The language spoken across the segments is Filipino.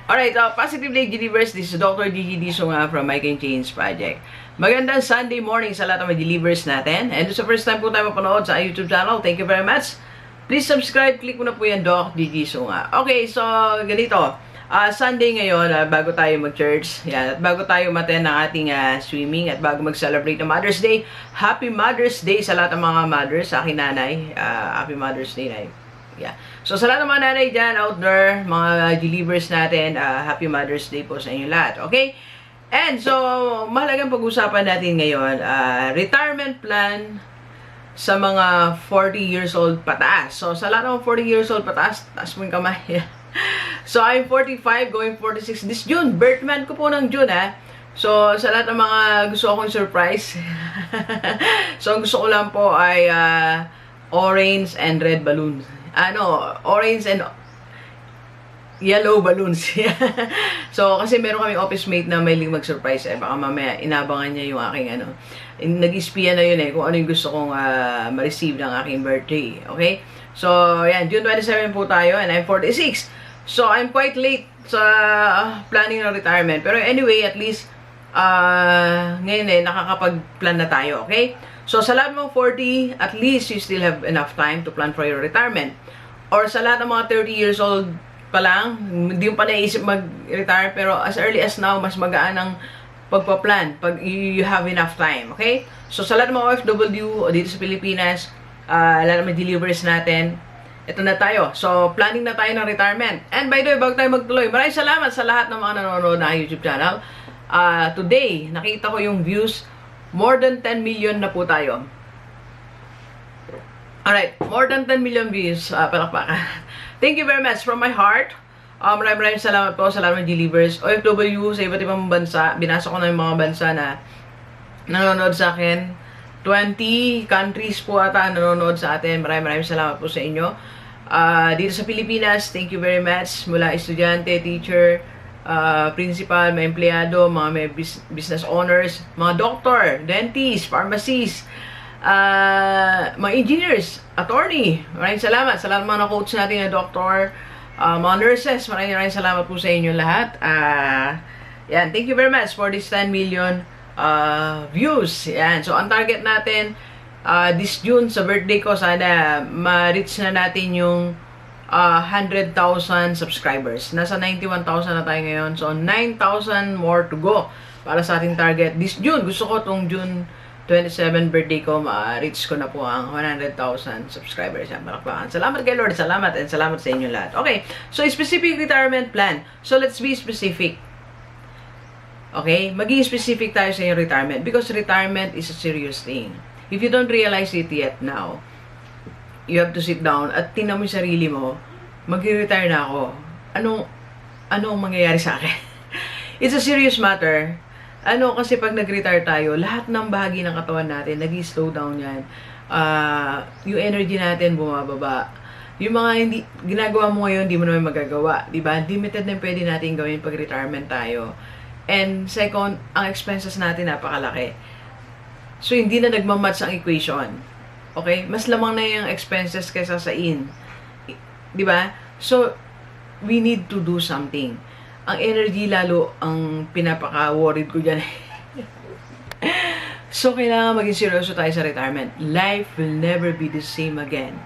Alright, Positive Day Delivers. This is Dr. Gigi Sunga from My Can Change Project. Magandang Sunday morning sa lahat ng mga delivers natin. And sa first time po tayo mapanood sa YouTube channel, thank you very much. Please subscribe, click mo na po yan, Doc Gigi Sunga. Okay, so ganito. Sunday ngayon, bago tayo mag-church, yan, at bago tayo maten ng ating swimming, at bago mag-celebrate ng Mother's Day, Happy Mother's Day sa lahat ng mga mothers, sa akin nanay. Happy Mother's Day, nay. Yeah. So, sa lahat ng mga nanay dyan, out there, mga delivers natin, Happy Mother's Day po sa inyo lahat. Okay? And so, mahalagang pag-usapan natin ngayon, retirement plan sa mga 40 years old pataas. So, sa lahat ng 40 years old pataas, taas mo yung kamay. So, I'm 45, going 46 this June. Birth month ko po ng June, ha? So, sa lahat ng mga gusto akong surprise, so, ang gusto ko lang po ay orange and red balloons. Orange and yellow balloons. So, kasi meron kami office mate na may mag-surprise. Baka mamaya inabangan niya yung aking nag-ispiya na yun kung ano yung gusto kong ma-receive ng aking birthday. Okay? So, yan. June 27 po tayo and I'm 46. So, I'm quite late sa planning ng retirement. Pero anyway, at least, ngayon nakakapag-plan na tayo. Okay? So, sa lahat ng 40, at least you still have enough time to plan for your retirement. Or sa lahat ng mga 30 years old pa lang, hindi mo pa naisip mag-retire, pero as early as now, mas magaan ang pagpa-plan pag you have enough time. Okay? So, sa lahat ng mga OFW o dito sa Pilipinas, lahat ng mga delivers natin, ito na tayo. So, planning na tayo ng retirement. And by the way, bago tayo magtuloy, maraming salamat sa lahat ng mga nanonood na YouTube channel. Today, nakita ko yung views. More than 10 million na po tayo. Alright, more than 10 million views. Palakpakan. Thank you very much from my heart. Maraming salamat po sa lahat ng delivers. OFW sa iba't ibang bansa. Binasa ko na yung mga bansa na nanonood sa akin. 20 countries po ata nanonood sa atin. Maraming salamat po sa inyo. Dito sa Pilipinas, thank you very much. Mula estudyante, teacher, principal, mga empleyado, mga may business owners, mga doctor, dentist, pharmacist, mga engineers, attorney. Maraming salamat sa lahat ng mga na-coach natin na doctor, mga nurses. Maraming salamat po sa inyo lahat. Yan, thank you very much for this 10 million views. Yan. So, ang target natin this June sa birthday ko, sana ma-reach na natin yung 100,000 subscribers. Nasa 91,000 na tayo ngayon. So, 9,000 more to go para sa ating target. This June, gusto ko itong June 27 birthday ko, ma-reach ko na po ang 100,000 subscribers. Yan, malakpakan. Salamat kay Lord. Salamat and salamat sa inyo lahat. Okay, so specific retirement plan. So, let's be specific. Okay, maging specific tayo sa yung retirement because retirement is a serious thing. If you don't realize it yet now, you have to sit down at tingnan mo yung sarili mo, mag-retire na ako. Anong mangyayari sa akin? It's a serious matter. Kasi pag nag-retire tayo, lahat ng bahagi ng katawan natin, nag-slow down yan. Yung energy natin bumababa. Yung mga ginagawa mo ngayon, hindi mo naman magagawa. Diba? Limited na pwede natin gawin pag retirement tayo. And second, ang expenses natin napakalaki. So, hindi na nagmamatch ang equation. Okay? Mas lamang na yung expenses kaysa sa in. Diba? So, we need to do something. Ang energy lalo ang pinapaka-worried ko dyan. So, kailangan maging seryoso tayo sa retirement. Life will never be the same again.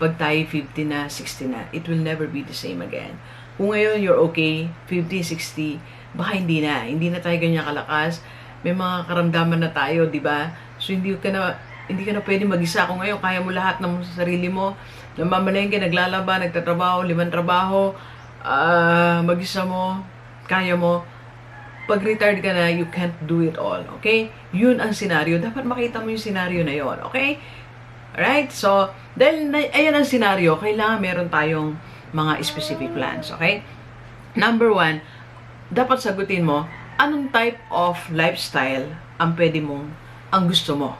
Pag tayo 50 na, 60 na, it will never be the same again. Kung ngayon you're okay, 50, 60, baka hindi na. Hindi na tayo ganyan kalakas. May mga karamdaman na tayo, di ba? So, hindi ka na pwede mag-isa. Kung ngayon, kaya mo lahat ng sarili mo. Namamalengke, naglalaba, nagtatrabaho, 5 trabaho, mag-isa mo, kaya mo. Pag retired ka na, you can't do it all. Okay? Yun ang senaryo. Dapat makita mo yung senaryo na yun. Okay? Alright? So, dahil ayan ang senaryo, kailangan meron tayong mga specific plans. Okay? Number 1, dapat sagutin mo, anong type of lifestyle ang gusto mo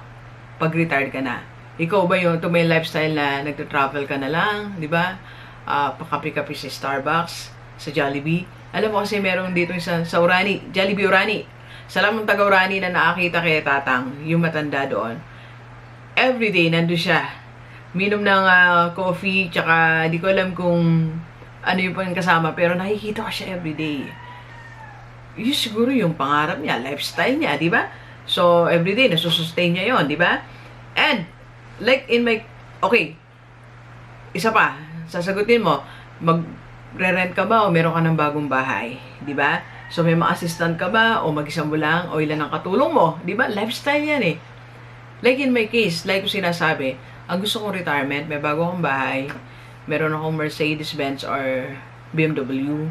pag retired ka na? Ikaw ba yung may lifestyle na nagta-travel ka na lang, di ba? Pakapi-kapi sa Starbucks, sa Jollibee. Alam mo kasi meron dito sa Urani, Jollibee Urani. Sa lamang taga Urani na nakakita kay Tatang, yung matanda doon. Everyday, nandun siya. Minom ng coffee, tsaka di ko alam kung ano yung pang kasama, pero nakikita ko siya everyday. Yun siguro yung pangarap niya, lifestyle niya, di ba? So, everyday, nasusustain niya yon, di ba? And, like in my, okay, isa pa, sasagutin mo, magre-rent ka ba o meron ka ng bagong bahay, di ba? So, may mga assistant ka ba o mag-isa mo lang o ilan ang katulong mo, di ba? Lifestyle yan eh. Like in my case, like ko sinasabi, ang gusto kong retirement, may bago akong bahay, meron akong Mercedes-Benz or BMW,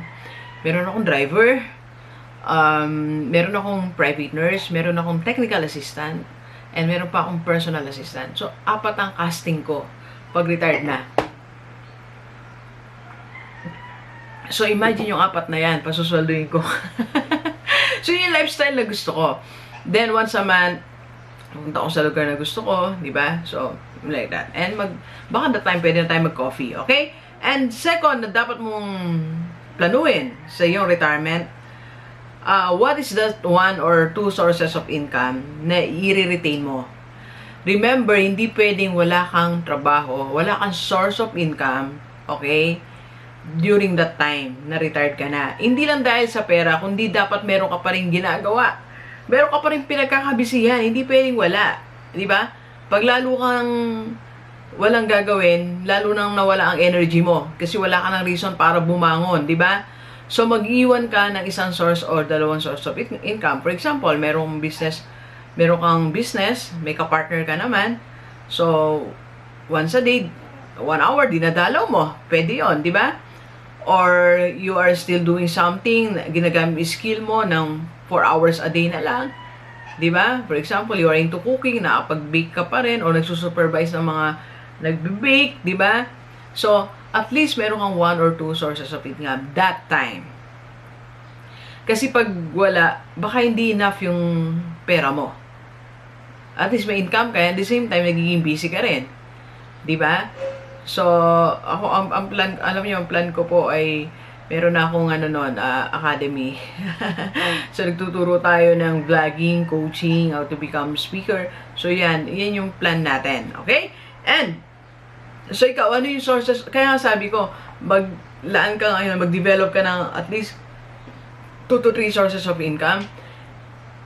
meron akong driver, meron akong private nurse, meron akong technical assistant, and meron pa akong personal assistant. So, 4 ang casting ko pag retired na. So, imagine yung 4 na yan, pasusweldoin ko. So, yun yung lifestyle na gusto ko. Then, once a month, pupunta ako sa lugar na gusto ko, di ba? So, like that. And baka that time, pwede na tayo mag-coffee, okay? And second, na dapat mong planuin sa iyong retirement, what is that 1 or 2 sources of income na i-retain mo? Remember, hindi pwedeng wala kang trabaho, wala kang source of income, okay? During that time na retired ka na. Hindi lang dahil sa pera, kundi dapat meron ka pa rin ginagawa. Meron ka pa rin pinagkakabisihan, hindi pwedeng wala. Di ba? Pag lalo kang walang gagawin, lalo nang nawala ang energy mo. Kasi wala ka ng reason para bumangon, di ba? So, mag-iwan ka ng isang source or 2 source of income. For example, meron kang business, may ka-partner ka naman. So, once a day, 1 hour, dinadalaw mo. Pwede yon, di ba? Or you are still doing something, ginagamit yung skill mo ng 4 hours a day na lang. Di ba? For example, you are into cooking, nakapag-bake ka pa rin, or nagsusupervise ng mga nagbe-bake, di ba? So, at least meron kang 1 or 2 sources of income that time. Kasi pag wala, baka hindi enough yung pera mo. At least may income ka, at the same time, nagiging busy ka rin. Di ba? So, ako, ang plan, alam niyo, ang plan ko po ay, meron na akong academy. So, nagtuturo tayo ng vlogging, coaching, how to become speaker. So, yan yung plan natin. Okay? And, so, ikaw, ano yung sources? Kaya nga sabi ko, maglaan ka ngayon, mag-develop ka ng at least 2 to 3 sources of income.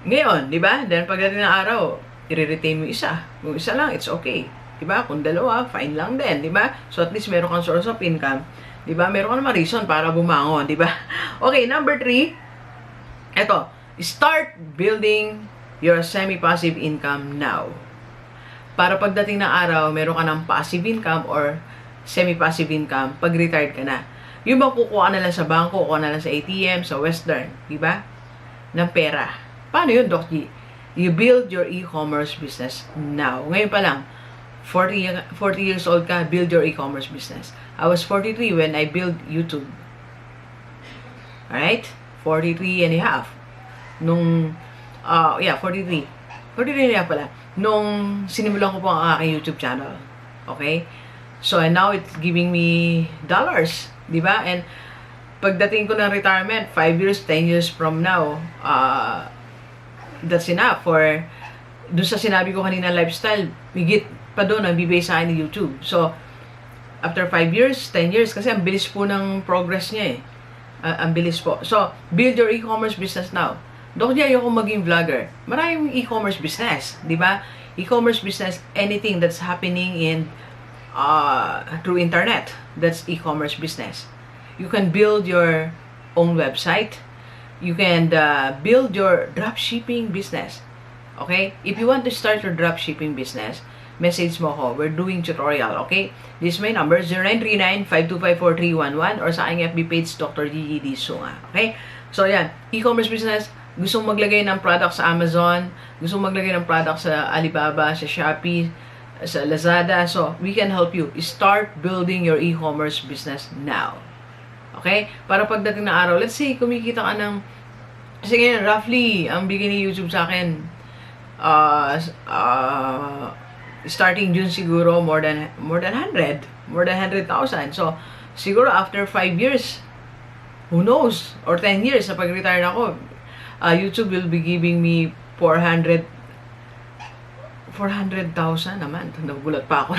Ngayon, di ba? Then, pagdating ng araw, i-retain mo isa. Kung isa lang, it's okay. Diba? Kung 2, fine lang din, diba? So, at least meron kang source of income. Diba? Meron ka naman reason para bumangon, diba? Okay, number 3. Ito, start building your semi-passive income now. Para pagdating ng araw, meron ka ng passive income or semi-passive income pag retired ka na. Yung bang kukuha na lang sa bangko, kukuha na lang sa ATM, sa Western, diba? Ng pera. Paano yun, Doc G? You build your e-commerce business now. Ngayon pa lang, 40 years old ka, build your e-commerce business. I was 43 when I built YouTube. Alright? 43 and a half. Nung, 43. 43 and a half pala. Nung sinimulan ko po ang aking YouTube channel. Okay? So, and now it's giving me dollars. Diba? And, pagdating ko ng retirement, 5 years, 10 years from now, that's enough for, dun sa sinabi ko kanina lifestyle, higit pa doon ang bibigay sa akin ni YouTube. So, after 5 years, 10 years, kasi ang bilis po ng progress niya eh. Ang bilis po. So, build your e-commerce business now. Doon kaya ayoko maging vlogger. Maraming e-commerce business, di ba? E-commerce business, anything that's happening in through internet, that's e-commerce business. You can build your own website. You can build your dropshipping business. Okay? If you want to start your dropshipping business, message mo ko. We're doing tutorial, okay? This is my number, 0939-525-4311 or sa aking FB page, Dr. Gigi Sunga. Okay? So, yan. E-commerce business, gusto mong maglagay ng product sa Amazon, gusto mong maglagay ng product sa Alibaba, sa Shopee, sa Lazada. So, we can help you. Start building your e-commerce business now. Okay? Para pagdating na araw, let's say, kumikita ka ng, kasi ngayon, roughly, ang bigay ni YouTube sa akin, starting June siguro more than 100,000. So, siguro after 5 years, who knows, or 10 years na pag-retire na ako, YouTube will be giving me 400,000 a month. Nagulat pa ako.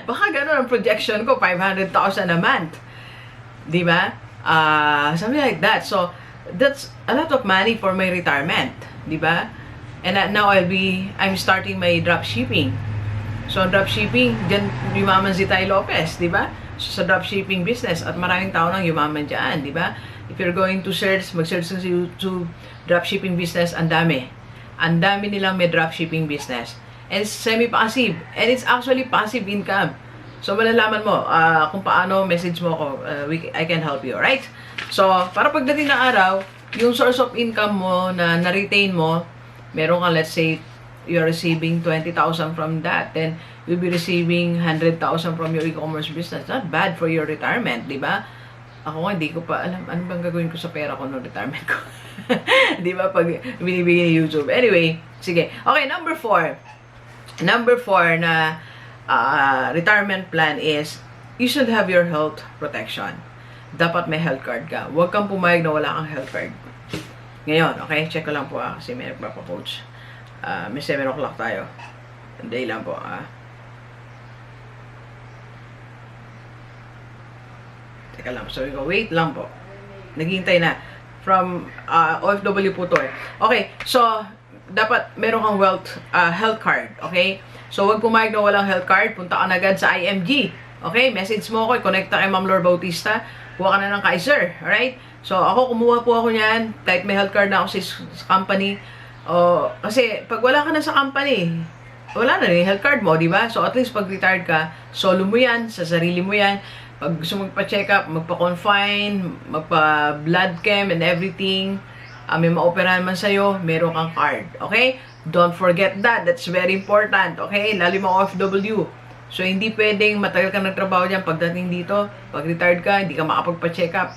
Baka gano'n ang projection ko, 500,000 a month. Di ba? Something like that. So, that's a lot of money for my retirement. Di ba? And now I'm starting my dropshipping. So, dropshipping, dyan yumaman si Tay Lopez, di ba? So, sa dropshipping business, at maraming tao nang yumaman dyan, di ba? If you're going to search, mag-search sa YouTube, dropshipping business, ang dami. Ang dami nilang may dropshipping business. And it's semi-passive. And it's actually passive income. So, malalaman mo kung paano, message mo ako, I can help you, right? So, para pagdating ng araw, yung source of income mo na na-retain mo, meron kang, let's say, you're receiving 20,000 from that, then you'll be receiving 100,000 from your e-commerce business. Not bad for your retirement, di ba? Ako nga, hindi ko pa alam, ano bang gagawin ko sa pera ko no retirement ko? Di ba, pag binibigay ni YouTube. Anyway, sige. Okay, number 4. Number 4 na retirement plan is, you should have your health protection. Dapat may health card ka. Huwag kang pumayag na wala kang health card. Ngayon, okay, check ko lang po kasi may nagpapa-coach. May 7 o'clock tayo. Hindi lang po. Teka lang, sorry ko. Wait lang po. Naghihintay na. From OFW po to eh. Okay, so, dapat meron kang health card. Okay? So, huwag pumayag na walang health card. Punta ka na agad sa IMG. Okay? Message mo ako. Connecta kay Ma'am Lor Bautista. Kuha ka na ng Kaiser. Alright? So, kumuha po ako niyan. Kahit may health card na ako sa company. Kasi, pag wala ka na sa company, wala na rin health card mo, di ba? So, at least pag retired ka, solo mo yan, sa sarili mo yan. Pag gusto magpa-check up, magpa-confine, magpa-blood chem and everything, may ma-operahan man sa'yo, meron kang card. Okay? Don't forget that. That's very important. Okay? Lalo mga OFW. So, hindi pwedeng matagal ka nagtrabaho dyan pagdating dito. Pag retired ka, hindi ka makapagpa-check up.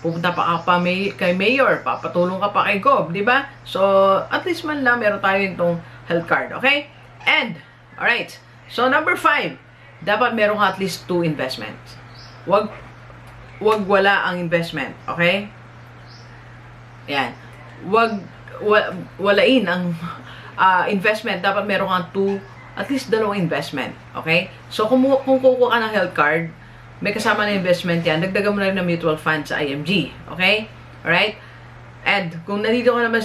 Pupunta pa ka kay Mayor, papatulong ka pa kay Gob, di ba? So, at least man lang meron tayo itong health card, okay? And, alright. So, number 5, dapat meron ka at least 2 investments. Wag wala ang investment, okay? Yan. Walain ang investment. Dapat meron kang at least 2 investment, okay? So, kung kukuha ka ng health card, may kasama na investment yan, dagdagan mo na rin ng mutual fund sa IMG. Okay? Alright? And, kung nandito ka naman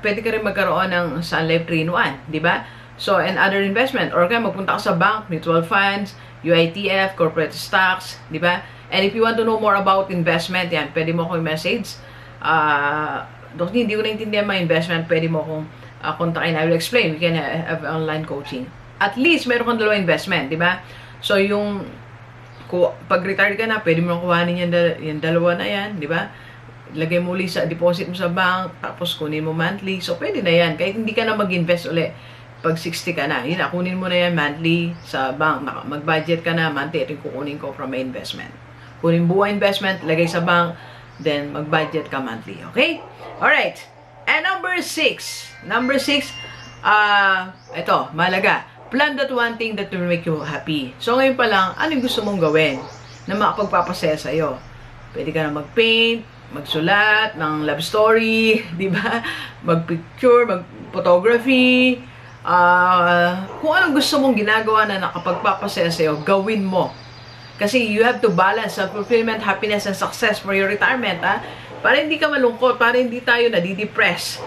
pwede ka rin magkaroon ng Sun Life 3-in-1. Diba? So, and other investment. Or kaya magpunta ka sa bank, mutual funds, UITF, corporate stocks. Diba? And if you want to know more about investment, yan, pwede mo akong message. Hindi ko naintindihan mga investment, pwede mo akong kontakin. I will explain. We can have online coaching. At least, meron kang 2 investment. Diba? So, pag retired ka na, pwede mo nang kuhanin yung 2 na yan, di ba? Lagay mo ulit sa deposit mo sa bank, tapos kunin mo monthly. So, pwede na yan. Kahit hindi ka na mag-invest ulit pag 60 ka na. Yun na, kunin mo na yan monthly sa bank. Mag-budget ka na, monthly. Ito yung kukunin ko from my investment. Kunin buo investment, lagay sa bank, then mag-budget ka monthly. Okay? Alright. And number 6. Number 6, ito, malaga. Plan that one thing that will make you happy. So, ngayon pa lang, ano yung gusto mong gawin na makapagpapasaya sa'yo? Pwede ka na mag-paint, magsulat ng love story, di ba? Mag-picture, mag-photography. Kung anong gusto mong ginagawa na nakapagpapasaya sa'yo, gawin mo. Kasi you have to balance self-fulfillment, happiness, and success for your retirement, ha? Para hindi ka malungkot, para hindi tayo nadidepress.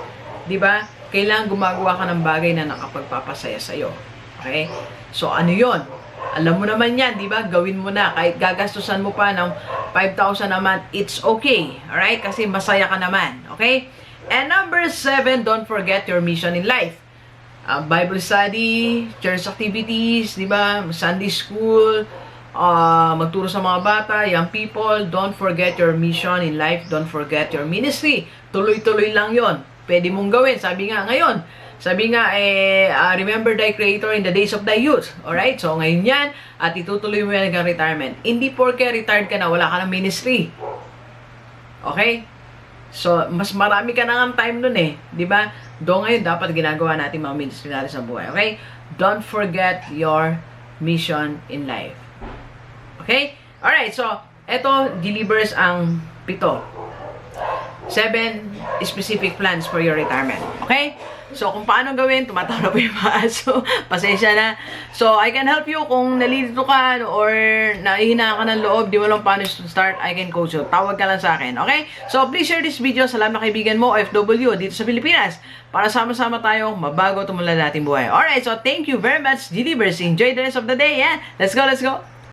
Di ba? Kailangan gumagawa ka ng bagay na nakapagpapasaya sa'yo. Okay? So, ano yon? Alam mo naman yan, di ba? Gawin mo na. Kahit gagastusan mo pa ng 5,000 a month, it's okay. Alright? Kasi masaya ka naman. Okay? And number 7, don't forget your mission in life. Bible study, church activities, di ba? Sunday school, magturo sa mga bata, young people. Don't forget your mission in life. Don't forget your ministry. Tuloy-tuloy lang yon. Pwede mong gawin. Sabi nga ngayon, remember thy Creator in the days of thy youth. Alright? So, ngayon yan, at itutuloy mo yan hanggang retirement. Hindi porke retired ka na, wala ka ng ministry. Okay? So, mas marami ka na ng time nun eh. Diba? Doon ngayon, dapat ginagawa natin mga ministry natin sa buhay. Okay? Don't forget your mission in life. Okay? Alright, so, eto, delivers ang 7. 7 specific plans for your retirement. Okay? So, kung paano gawin, tumatawa na po yung mga aso. Pasensya na. So, I can help you kung nalilito ka or nahihina ka ng loob, di mo lang paano to start, I can coach you. Tawag ka lang sa akin. Okay? So, please share this video sa lahat ng kaibigan mo, OFW, dito sa Pilipinas, para sama-sama tayong mabago tumulad natin buhay. Alright, so thank you very much, Gigi. Enjoy the rest of the day. Yeah? Let's go, let's go!